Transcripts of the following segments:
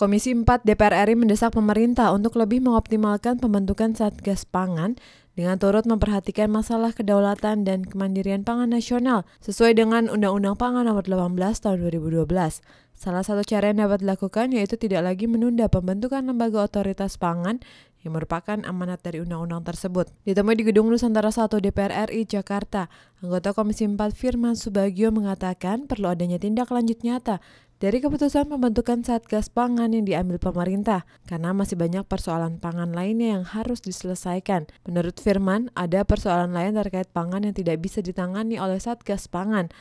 Komisi 4 DPR RI mendesak pemerintah untuk lebih mengoptimalkan pembentukan Satgas Pangan dengan turut memperhatikan masalah kedaulatan dan kemandirian pangan nasional sesuai dengan Undang-Undang Pangan Nomor 18 Tahun 2012. Salah satu cara yang dapat dilakukan yaitu tidak lagi menunda pembentukan lembaga otoritas pangan yang merupakan amanat dari undang-undang tersebut. Ditemui di Gedung Nusantara 1 DPR RI Jakarta, anggota Komisi 4 Firman Subagio mengatakan perlu adanya tindak lanjut nyata dari keputusan pembentukan Satgas Pangan yang diambil pemerintah, karena masih banyak persoalan pangan lainnya yang harus diselesaikan. Menurut Firman, ada persoalan lain terkait pangan yang tidak bisa ditangani oleh Satgas Pangan.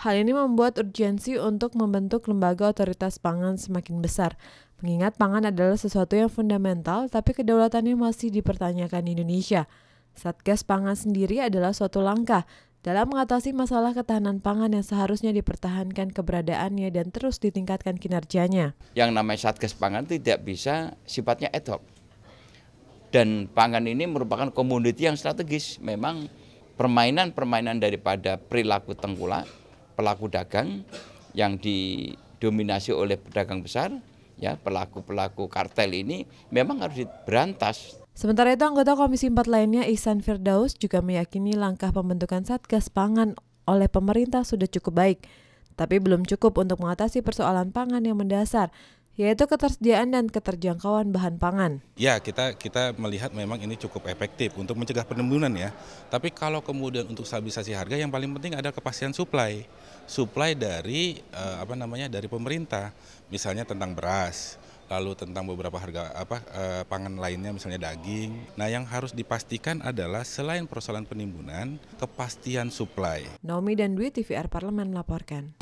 Hal ini membuat urgensi untuk membentuk lembaga otoritas pangan semakin besar. Mengingat pangan adalah sesuatu yang fundamental, tapi kedaulatannya masih dipertanyakan di Indonesia. Satgas Pangan sendiri adalah suatu langkah dalam mengatasi masalah ketahanan pangan yang seharusnya dipertahankan keberadaannya dan terus ditingkatkan kinerjanya. Yang namanya Satgas Pangan tidak bisa sifatnya ad hoc. Dan pangan ini merupakan komoditi yang strategis. Memang permainan-permainan daripada perilaku tengkulak, pelaku dagang yang didominasi oleh pedagang besar, ya pelaku-pelaku kartel ini memang harus diberantas. Sementara itu, anggota Komisi 4 lainnya Ihsan Firdaus juga meyakini langkah pembentukan Satgas Pangan oleh pemerintah sudah cukup baik, tapi belum cukup untuk mengatasi persoalan pangan yang mendasar, yaitu ketersediaan dan keterjangkauan bahan pangan. Ya, kita melihat memang ini cukup efektif untuk mencegah penimbunan ya. Tapi kalau kemudian untuk stabilisasi harga yang paling penting adalah kepastian suplai dari dari pemerintah, misalnya tentang beras. Lalu tentang beberapa harga pangan lainnya misalnya daging. Nah, yang harus dipastikan adalah selain persoalan penimbunan, kepastian suplai. Naomi dan Dwi, TVR Parlemen melaporkan.